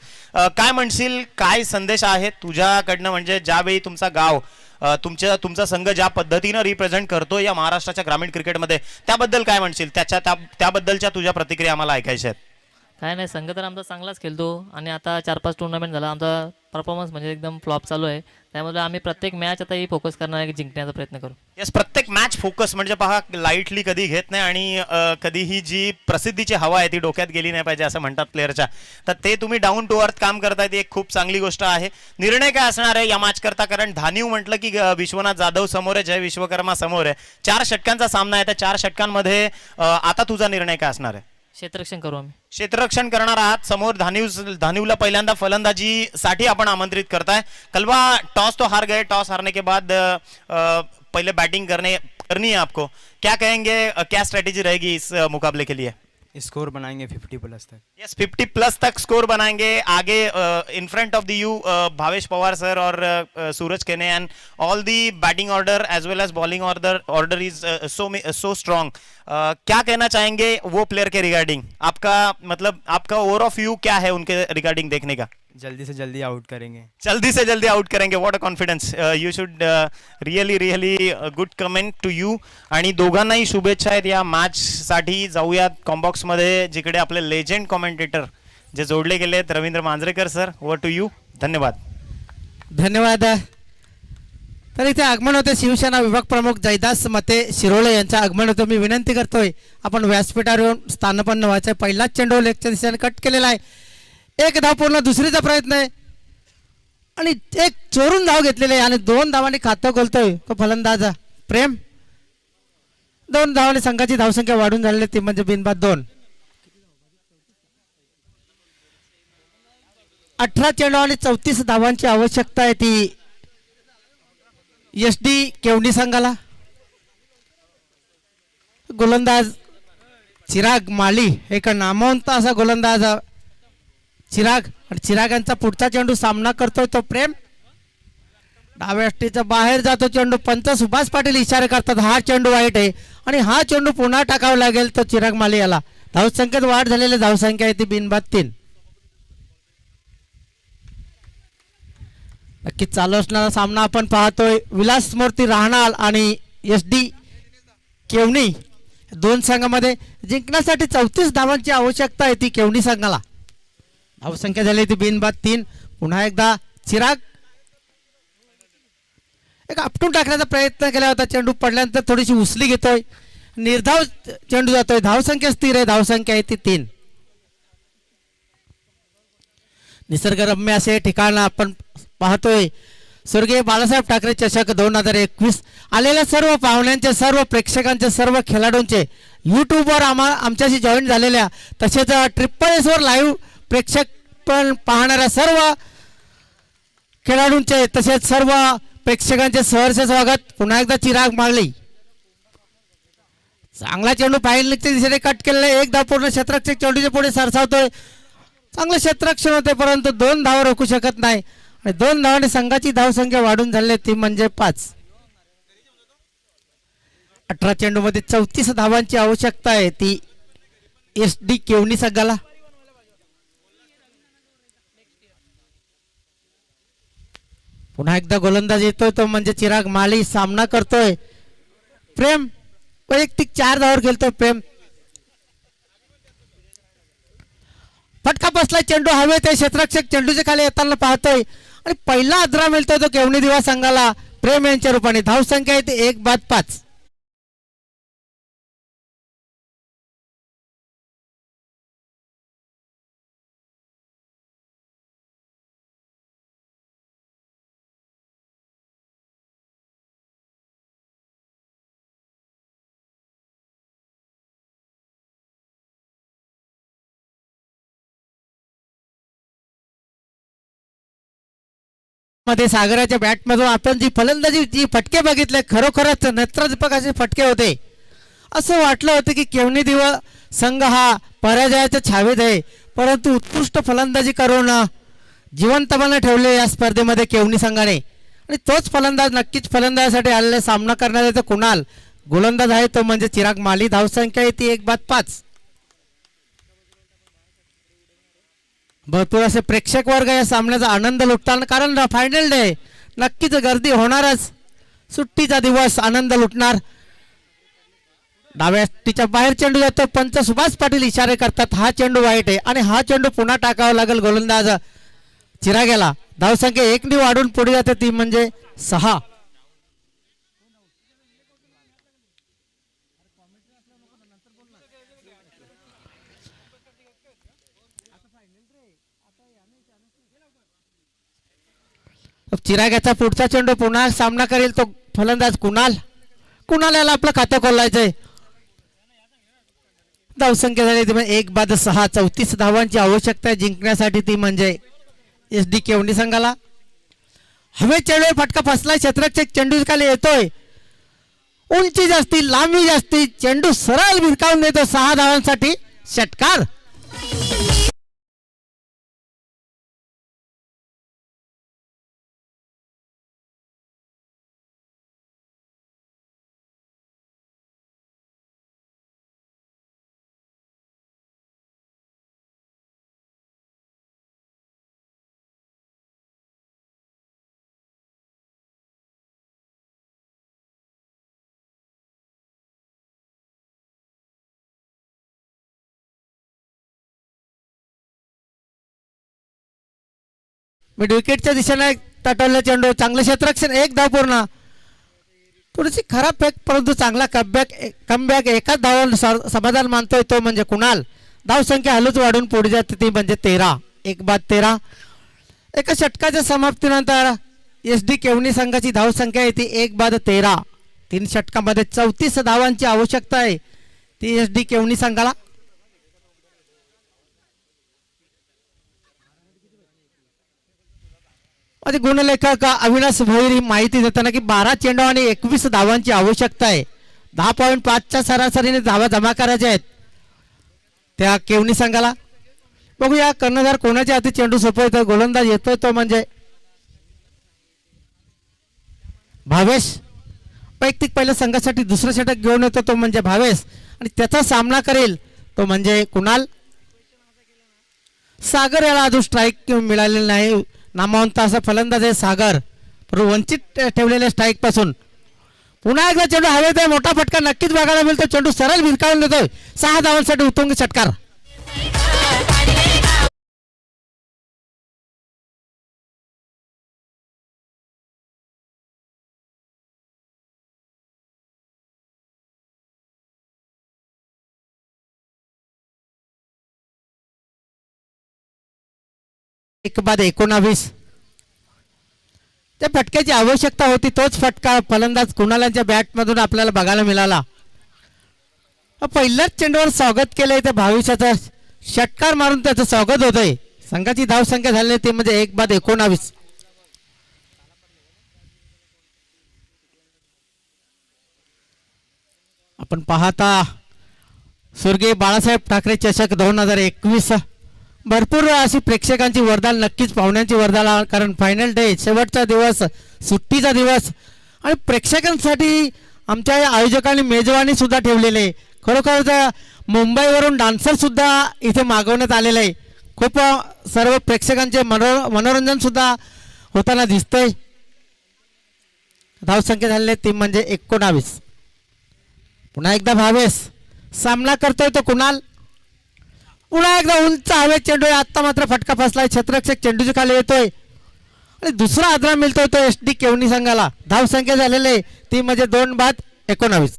काय म्हणशील, काय संदेश आहे तुझ्याकडनं, म्हणजे ज्यावेळी तुमचा गाव तुमचा संघ ज्या पद्धतीनं रिप्रेझेंट करतो या महाराष्ट्राच्या ग्रामीण क्रिकेटमध्ये, त्याबद्दल काय म्हणशील, त्याबद्दलच्या तुझ्या प्रतिक्रिया आम्हाला ऐकायच्या आहेत. काय नाही, संघ तर आमचा चांगलाच खेळतो आणि आता 4-5 टुर्नामेंट झाला आमचा परफॉर्मन्स म्हणजे एकदम फ्लॉप चालू आहे. त्यामुळे आम्ही प्रत्येक मॅच आता ही फोकस करणार आहे की जिंकण्याचा प्रयत्न करू. येस, प्रत्येक मॅच फोकस म्हणजे पहा लाईटली कधी घेत नाही आणि कधीही जी प्रसिद्धीची हवा आहे ती डोक्यात गेली नाही पाहिजे असं म्हणतात प्लेअरच्या. तर ते तुम्ही डाऊन टू अर्थ काम करताय, ती एक खूप चांगली गोष्ट आहे. निर्णय काय असणार आहे या मॅच करता, कारण धानीव म्हटलं की विश्वनाथ जाधव समोर आहे, जय विश्वकर्मा समोर आहे. 4 षटकांचा सामना आहे. त्या 4 षटकांमध्ये आता तुझा निर्णय काय असणार आहे? क्षेत्ररक्षण करू आम्ही. क्षेत्ररक्षण करणार आहात. समोर धानीवला पहिल्यांदा फलंदाजी साठी आपण आमंत्रित करताय. कलवा टॉस तो हार गए, टॉस हारने के बाद पहले बैटिंग करनी है आपको, क्या कहेंगे, क्या स्ट्रेटेजी रहेगी इस मुकाबले के लिए? स्कोर बनाएंगे 50+ तक. यस, 50+ तक स्कोर बनाएंगे. आगे in front of the you Bhavesh Pawar sir और Suraj Kene and all the batting order as well as bowling order is so strong. क्या कहना चाहेंगे वो प्लेयर के रिगार्डिंग? आपका मतलब आपका ओवर ऑफ व्यू क्या है उनके रिगार्डिंग देखने का? जल्दी से जल्दी आउट करेंगे। जल्दी से जल्दी आउट करेंगे. What a confidence. You should really really good comment to you. आणि दोघांनाही शुभेच्छा आहेत या मॅचसाठी. जाऊयात कॉम्बॉक्समध्ये जिकडे आपले लेजेंड कॉमेंटेटर जे जोडले गेले आहेत. Ravindra Manjrekar sir, over to you. धन्यवाद. धन्यवाद. तर इथे आगमन होते शिवसेना विभाग प्रमुख जयदास मते शिरोळे यांचं आगमन होतं. मी विनंती करतोय आपण व्यासपीठावर येऊन स्थानपन्न व्हायचं आहे. पहिलाच चेंडू लेगच्या दिशेने कट केलेला आहे. एक धाव पूर्ण, दुसरीचा प्रयत्न आहे आणि एक चोरून धाव घेतलेली आहे आणि 2 धावांनी खातं खोलतोय तो फलंदाज प्रेम. 2 धावांनी संघाची धावसंख्या वाढून झालेली ती म्हणजे बिनबाद 2. 18 चेंडू आणि 34 धावांची आवश्यकता आहे ती SD केवणी संघाला. गोलंदाज चिराग माळी, एक नामवंत असा गोलंदाज चिराग, आणि चिरागांचा पुढचा चेंडू सामना करतोय तो प्रेम. डाव्या अष्टीच्या बाहेर जातो चेंडू. पंच सुभाष पाटील इशारे करतात हा चेंडू वाईट आहे आणि हा चेंडू पुन्हा टाकावा लागेल तो चिराग माळी याला. धावसंख्येत वाढ झालेली धावसंख्या आहे ती बिनबाद 3. नक्कीच चालू असणारा सामना आपण पाहतोय. विलास मूर्ती राहणार आणि SD केवणी 2 संघामध्ये जिंकण्यासाठी 34 धावांची आवश्यकता आहे ती केवणी संघाला. धावसंख्या झाली ती बिनबाद 3. पुन्हा एकदा चिराग एक आपटून टाकण्याचा प्रयत्न केला होता. चेंडू पडल्यानंतर थोडीशी उसली घेतोय. निर्धाव चेंडू जातोय. धावसंख्या स्थिर आहे. धावसंख्या आहे ती 3. निसर्गरम्य असे ठिकाण आपण पाहतोय. स्वर्गीय बाळासाहेब ठाकरे चषक 2021 आलेल्या सर्व पाहुण्यांचे, सर्व प्रेक्षकांचे, सर्व खेळाडूंचे, यूट्यूबवर आमच्याशी जॉईन झालेल्या तसेच SSS वर लाईव्ह प्रेक्षक पण पाहणाऱ्या सर्व खेळाडूंचे तसेच सर्व प्रेक्षकांचे सहर्ष स्वागत. पुन्हा एकदा चिराग माळी चांगला चेंडू फाईनलच्या दिशेने कट केलेला. एक धाव पूर्ण. क्षेत्ररक्षक चेंडूच्या पुढे सरसावतोय. चांगलं क्षेत्ररक्षण होते परंतु 2 धावा रोखू शकत नाही आणि 2 धावांनी संघाची धावसंख्या वाढून झाली ती म्हणजे 5. 18 चेंडू मध्ये 34 धावांची आवश्यकता आहे ती SD केवणी संघाला. पुन्हा एकदा गोलंदाज येतोय तो म्हणजे चिराग माळी. सामना करतोय प्रेम. वैयक्तिक 4 धावावर खेळतोय प्रेम. फटका बसलाय. चेंडू हवेत आहे. क्षेत्ररक्षक चेंडूच्या खाली येताना पाहतोय आणि पहिला आदरा मिळतोय तो केवणी दिवा संघाला प्रेम यांच्या रूपाने. धावसंख्या आहे ती 1/5. मध्ये सागराच्या बॅटमधून आपण जी फलंदाजी जी फटके बघितले खरोखरच नेत्रदीपक असे फटके होते. असं वाटलं होतं की केवणी दिवा संघ हा पराजयाच्या छावेत आहे परंतु उत्कृष्ट फलंदाजी करून जिवंतपणे ठेवले या स्पर्धेमध्ये केवणी संघाने. आणि तोच फलंदाज नक्कीच फलंदाजासाठी आलेला सामना करणारे तो कुणाल. गोलंदाज आहे तो म्हणजे चिराग माळी. धावसंख्या आहे ती 1/5. भरपूर असे प्रेक्षक वर्ग या सामन्याचा आनंद लुटताना कारण फायनल डे नक्कीच गर्दी होणारच. सुट्टीचा दिवस आनंद लुटणार. डाव्या अष्टीच्या बाहेर चेंडू जातो. पंच सुभाष पाटील इशारे करतात हा चेंडू वाईट आहे आणि हा चेंडू पुन्हा टाकावा लागेल गोलंदाज चिराग्याला. धावसंख्या 1 वाढून पुढे जाते ती म्हणजे 6. चिराग्याचा पुढचा चेंडू पुन्हा सामना करेल तो फलंदाज कुणाल. कुणाल याला आपलं खातं खोलायचंय. धावसंख्या झाली ती 1/6. 34 धावांची आवश्यकता आहे जिंकण्यासाठी ती म्हणजे SD केवणी संघाला. हवे चेंडू फटका फसलाय. क्षेत्ररक्षक चेंडू खाली येतोय. उंची जास्ती, लांबी जास्ती, चेंडू सरळ भिरकावून देतो 6 धावांसाठी षटकार. मिड विकेटच्या दिशेने तटवला चेंडू, चांगलं क्षेत्ररक्षण, एक धाव पूर्ण. थोडीशी खराब फेक परंतु चांगला कमबॅक एकाच धावावर समाधान मानतोय तो म्हणजे कुणाल. धावसंख्या हलूच वाढून पुढे जाते ती म्हणजे 13. 1-13. एका षटकाच्या समाप्तीनंतर SD केवणी संघाची धावसंख्या येते 1-13. 3 षटकामध्ये 34 धावांची आवश्यकता आहे ती SD केवणी संघाला. माझे गुणलेखक अविनाश भोईर ही माहिती देताना की 12 चेंडू आणि 21 धावांची आवश्यकता आहे. 10.5च्या सरासरीने धावा जमा करायच्या आहेत त्या केवणी संघाला. बघूया कर्णधार कोणाच्या हाती चेंडू सोपवतोय. गोलंदाज येतोय तो म्हणजे भावेश. वैयक्तिक पहिल्या संघासाठी दुसरं षटक घेऊन येतो तो म्हणजे भावेश आणि त्याचा सामना करेल तो म्हणजे कुणाल. सागर याला अजून स्ट्राईक मिळालेली नाही. नामवंत असा फलंदाज आहे सागर, परंतु वंचित ठेवलेल्या स्ट्राईक पासून. पुन्हा एकदा चेंडू हवेत आहे, मोठा फटका नक्कीच बघायला मिळतो. चेंडू सरळ भिरकावून देतोय. 6 धावांसाठी उत्तुंग षटकार. एक बाद 19. त्या फटक्याची आवश्यकता होती, तोच फटका फलंदाज कुणालांच्या बॅटमधून आपल्याला बघायला मिळाला. पहिल्याच चेंडूवर स्वागत केलंय त्या भाविशाचं, षटकार मारून त्याचं स्वागत होतंय. संघाची धावसंख्या झाली ती म्हणजे 1-19. आपण पाहता स्वर्गीय बाळासाहेब ठाकरे चषक 2021. भरपूर अशी प्रेक्षकांची वर्दळ, नक्कीच पाहुण्यांची वर्दळ, कारण फायनल डे, शेवटचा दिवस, सुट्टीचा दिवस आणि प्रेक्षकांसाठी आमच्या या आयोजकांनी मेजवानी सुद्धा ठेवलेली आहे. खरोखर मुंबईवरून डान्सर सुद्धा इथे मागवण्यात आलेले आहे. खूप सर्व प्रेक्षकांचे मनोरंजन सुद्धा होताना दिसतंय. धावसंख्या झालेली ती म्हणजे 19. पुन्हा एकदा भावेश सामना करतोय तो कुणाल. पुन्हा एकदा उंच हवेत चेंडू. आत्ता मात्र फटका फसलाय. क्षेत्ररक्षक चेंडूच्या खाली येतोय आणि दुसरा आदरा मिळतोय तो SD केवणी संघाला. धावसंख्या झालेली आहे ती म्हणजे 2-19.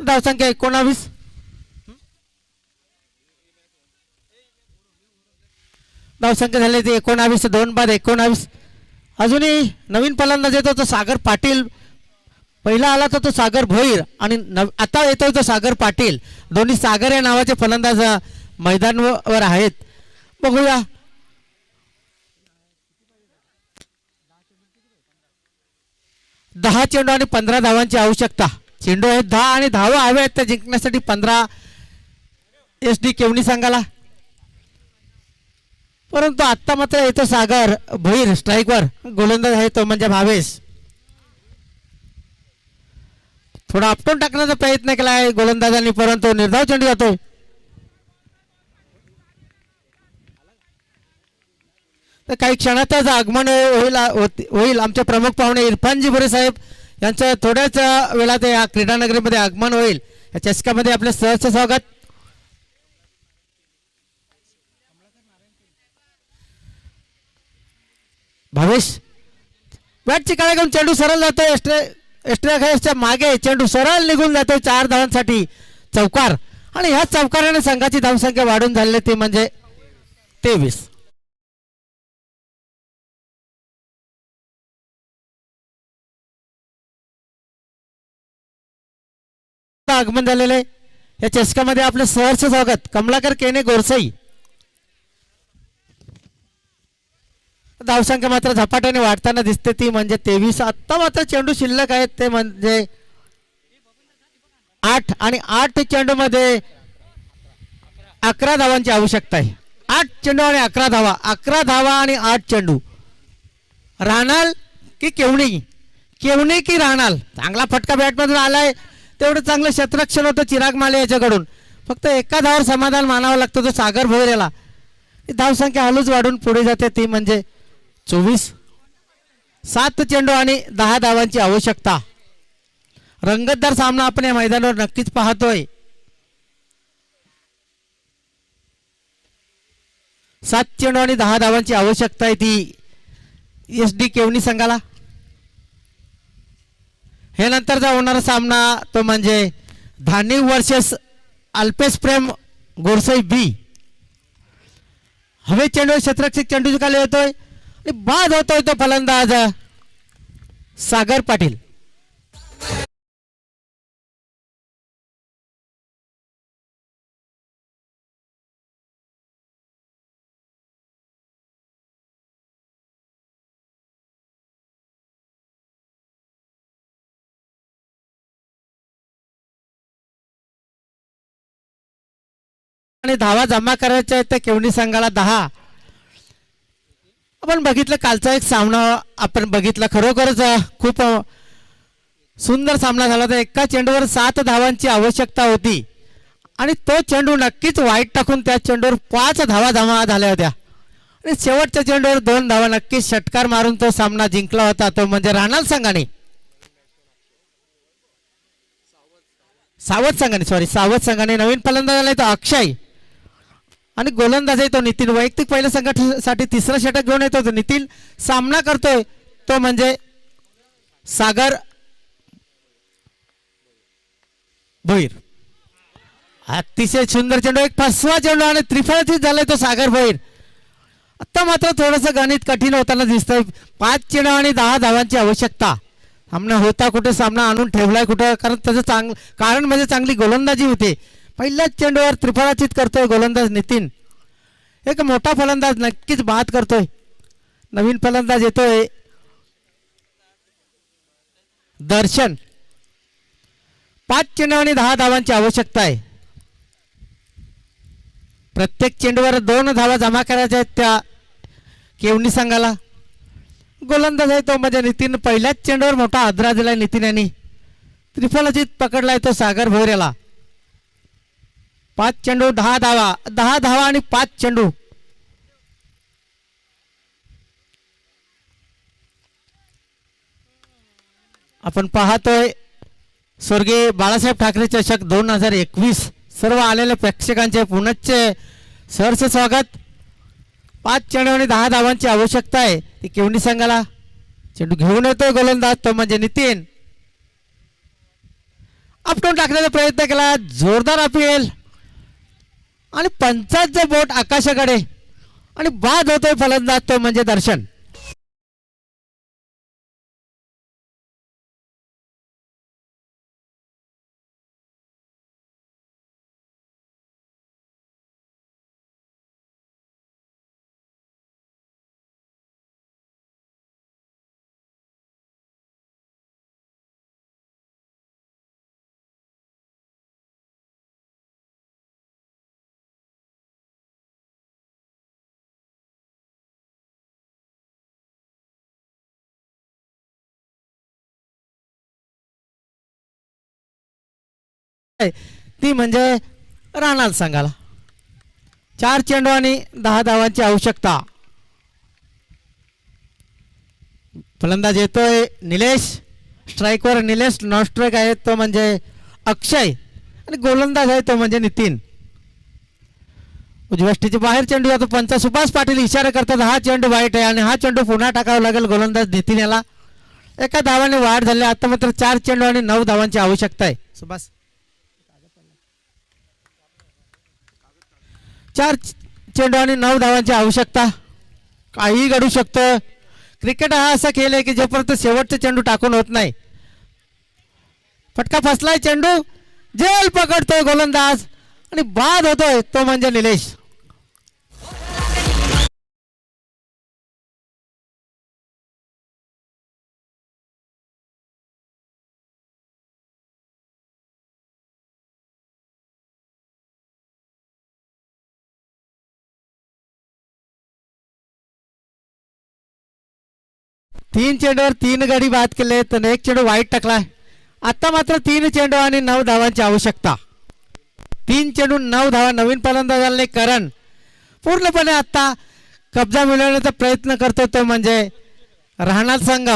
धावसंख्या 19. धावसंख्या झाली ती 19. 2-19. अजूनही नवीन फलंदाज येतो तो सागर पाटील. पहिला आला तो सागर भोईर आणि आता येतोय तो सागर पाटील. दोन्ही सागर या नावाचे फलंदाज मैदानावर आहेत. बघूया दहा चेंडू आणि 15 धावांची आवश्यकता. चेंडू आहेत 10 आणि धावा हवे आहेत त्या जिंकण्यासाठी 15 SD केवणी संघाला. परंतु आत्ता मात्र येतो सागर भोईर स्ट्राईकवर. गोलंदाज आहे तो म्हणजे भावेश. थोडा आपटून टाकण्याचा प्रयत्न केला आहे गोलंदाजांनी, परंतु निर्धाव चेंडू जातोय. तर काही क्षणातच आगमन होईल आमचे प्रमुख पाहुणे इरफानजी बोरे साहेब यांचं. थोड्याच वेळात या क्रीडानगरीमध्ये आगमन होईल. या चषकामध्ये आपले सहर्ष स्वागत. भावेश बॅटची काळा घेऊन चेंडू सरळ जातोय. एस्ट्रेखाच्या मागे चेंडू सरळ निघून जातोय 4 धावांसाठी. चौकार आणि ह्या चौकाराने संघाची धावसंख्या वाढून झाली ती म्हणजे 23. आगमन झालेले या चषकामध्ये आपले सहर्ष स्वागत कमलाकर केने गोरसई. धावसंख्या मात्र झपाट्याने वाढताना दिसते ती म्हणजे 23. आत्ता मात्र चेंडू शिल्लक आहेत ते म्हणजे 8 आणि 8 चेंडू मध्ये 11 धावांची आवश्यकता आहे. 8 चेंडू आणि 11 धावा. 11 धावा आणि 8 चेंडू. राहणार की केवणी, केवणी की राहणार. चांगला फटका बॅटमधून आलाय. तेवढं चांगलं क्षेत्ररक्षण होतं चिराग माले याच्याकडून. फक्त एका धावावर समाधान मानावं लागतं तो सागर भोईर याला. धावसंख्या हलूच वाढून पुढे जाते ती म्हणजे 24. 7 चेंडू आणि 10 धावांची आवश्यकता. रंगतदार सामना आपण या मैदानावर नक्कीच पाहतोय. 7 चेंडू आणि 10 धावांची आवश्यकता आहे ती SD केवनी संघाला. हे नंतरचा होणारा सामना तो म्हणजे धानिव वर्सेस अल्पेश प्रेम गोरसई बी. हवे चेंडू क्षेत्ररक्षक चेंडू खाली येतोय आणि बाद होतोय तो फलंदाज सागर पाटील. आणि धावा जमा करायच्या आहेत त्या केवणी संघाला 10. आपण बघितलं कालचा एक सामना आपण बघितला खरोखरच खूप सुंदर सामना झाला होता. एका चेंडूवर 7 धावांची आवश्यकता होती आणि तो चेंडू नक्कीच वाईट टाकून त्या चेंडूवर 5 धावा जमा झाल्या होत्या आणि शेवटच्या चेंडूवर 2 धावा नक्कीच षटकार मारून तो सामना जिंकला होता. तो म्हणजे राणाल संघाने सावध संघाने नवीन फलंदाज आलाय तो अक्षय आणि गोलंदाज आहे तो नितीन. वैयक्तिक पहिल्या संघासाठी 3रं षटक घेऊन येतो तो नितीन. सामना करतोय तो म्हणजे सागर भोईर. अतिशय सुंदर चेंडू, एक 5वा चेंडू आणि त्रिफळातीत झालाय तो सागर भोईर. आता मात्र थोडंसं गणित कठीण होताना दिसतंय. 5 चेंडू आणि 10 धावांची आवश्यकता. सामना होता कुठे, सामना आणून ठेवलाय कुठं, कारण त्याचं कारण म्हणजे चांगली गोलंदाजी होते. पहिल्याच चेंडूवर त्रिफळातीत करतोय गोलंदाज नितीन. एक मोठा फलंदाज नक्कीच बाद करतोय. नवीन फलंदाज येतोय दर्शन. 5 चेंडू आणि 10 धावांची आवश्यकता आहे. प्रत्येक चेंडूवर 2 धावा जमा करायच्या आहेत त्या केवणी संघाला. गोलंदाज आहे तो म्हणजे नितीन. पहिल्याच चेंडूवर मोठा आदरा दिलाय नितीन यांनी. त्रिफळातीत पकडलाय तो सागर भोईर याला. 5 चेंडू 10 धावा, 10 धावा आणि 5 चेंडू. आपण पाहतोय स्वर्गीय बाळासाहेब ठाकरे चषक 2021. सर्व आलेल्या प्रेक्षकांचे पुनश्च सहर्ष स्वागत. 5 चेंडू आणि 10 धावांची आवश्यकता आहे ती केवणी संघाला. चेंडू घेऊन येतोय गोलंदाज तो म्हणजे नितीन. आपटून टाकण्याचा प्रयत्न केला, जोरदार अपील आणि पंचाचं बोट आकाशाकडे आणि बाद होतोय फलंदाज तो म्हणजे दर्शन. ती म्हणजे राणाल संघाला. 4 चेंडू आणि 10 धावांची आवश्यकता. फलंदाज येतोय निलेश. स्ट्राईकवर निलेश. नॉन स्ट्राईक आहे तो म्हणजे अक्षय आणि गोलंदाज आहे तो म्हणजे नितीन. उजव्याष्टीचे बाहेर चेंडू जातो. पंच सुभाष पाटील इशारा करतात हा चेंडू वाईट आहे आणि हा चेंडू पुन्हा टाकावा लागेल गोलंदाज नितीन याला. एका धावाने वाढ झाली. आता मात्र 4 चेंडू आणि 9 धावांची आवश्यकता आहे. सुभाष 4 चेंडू आणि 9 धावांची आवश्यकता. काही घडू शकतं. क्रिकेट हा असा खेळ आहे की जोपर्यंत शेवटचा चेंडू टाकून होत नाही. फटका फसलाय, चेंडू जेल पकडतोय गोलंदाज आणि बाद होतोय तो म्हणजे निलेश. तीन चेंडूवर 3 गडी बाद केले तर 1 चेंडू वाईट टाकलाय. आता मात्र 3 चेंडू आणि 9 धावांची आवश्यकता. 3 चेंडू 9 धावा. नवीन फलंदाज आले करण. पूर्णपणे आता कब्जा मिळवण्याचा प्रयत्न करतो तो म्हणजे राहणार संघ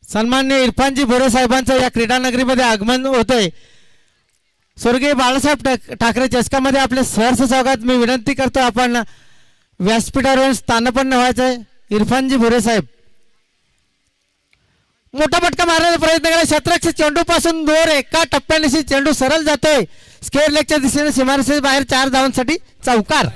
सन्माननीय इरफानजी भोरे साहेबांचं या क्रीडा नगरीमध्ये आगमन होतंय. स्वर्गीय बाळासाहेब ठाकरे चषकामध्ये आपले सहर्ष स्वागत. मी विनंती करतो आपण व्यासपीठावर स्थानपन्न व्हायचंय. इरफानजी भोरे साहेब मोठा फटका मारण्याचा प्रयत्न केला. शतरक्ष चेंडू पासून दूर एका टप्प्याने चेंडू सरळ जातोय स्क्वेअर लेगच्या दिशेने सीमारेषे बाहेर 4 धावांसाठी चौकार.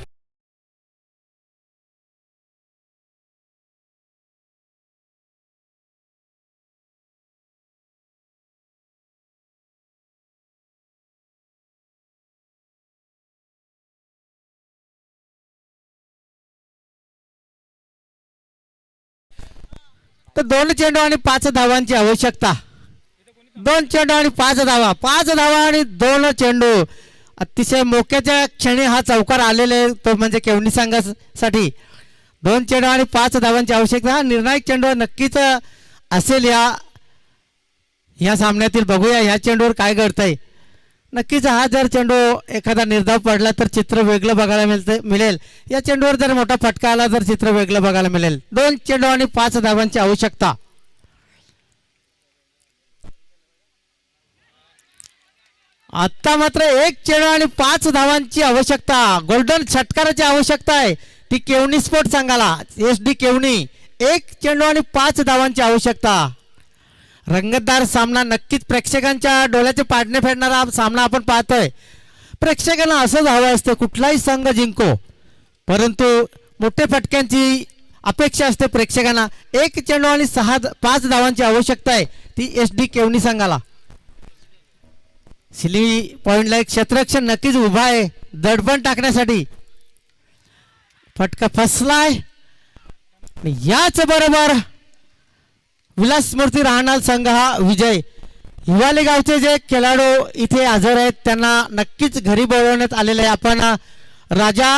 तर 2 चेंडू आणि 5 धावांची आवश्यकता. 2 चेंडू आणि 5 धावा. 5 धावा आणि 2 चेंडू. अतिशय मोक्याच्या क्षणी हा चौकार आलेले तो म्हणजे केवणी संघासाठी. 2 चेंडू आणि 5 धावांची आवश्यकता. हा निर्णायक चेंडू नक्कीच असेल या सामन्यातील. बघूया ह्या चेंडूवर काय घडतंय. नक्कीच हा जर चेंडू एखादा निर्धाव पडला तर चित्र वेगळं बघायला मिळेल. या चेंडूवर जर मोठा फटका आला तर चित्र वेगळं बघायला मिळेल. 2 चेंडू आणि 5 धावांची आवश्यकता. आता मात्र 1 चेंडू आणि 5 धावांची आवश्यकता. गोल्डन षटकाराची आवश्यकता आहे ती केवणी स्पोर्ट संघाला. SD केवणी 1 चेंडू आणि 5 धावांची आवश्यकता. रंगतदार सामना नक्कीच प्रेक्षकांच्या डोळ्याचे पाडणे फेडणारा सामना आपण पाहतोय. प्रेक्षकांना असंच हवं असतं कुठलाही संघ जिंको, परंतु मोठ्या फटक्यांची अपेक्षा असते प्रेक्षकांना. 1 चेंडू आणि 5 धावांची आवश्यकता आहे ती SD केवणी संघाला. सिली पॉइंटला एक क्षेत्ररक्षण नक्कीच उभा आहे दडपण टाकण्यासाठी. फटका फसलाय. याच बरोबर विलासमूर्ती राहणार संघ हा विजय. हिवाली गावचे जे खेळाडू इथे हजर आहेत त्यांना नक्कीच घरी बोलवण्यात आलेले आहे. आपण राजा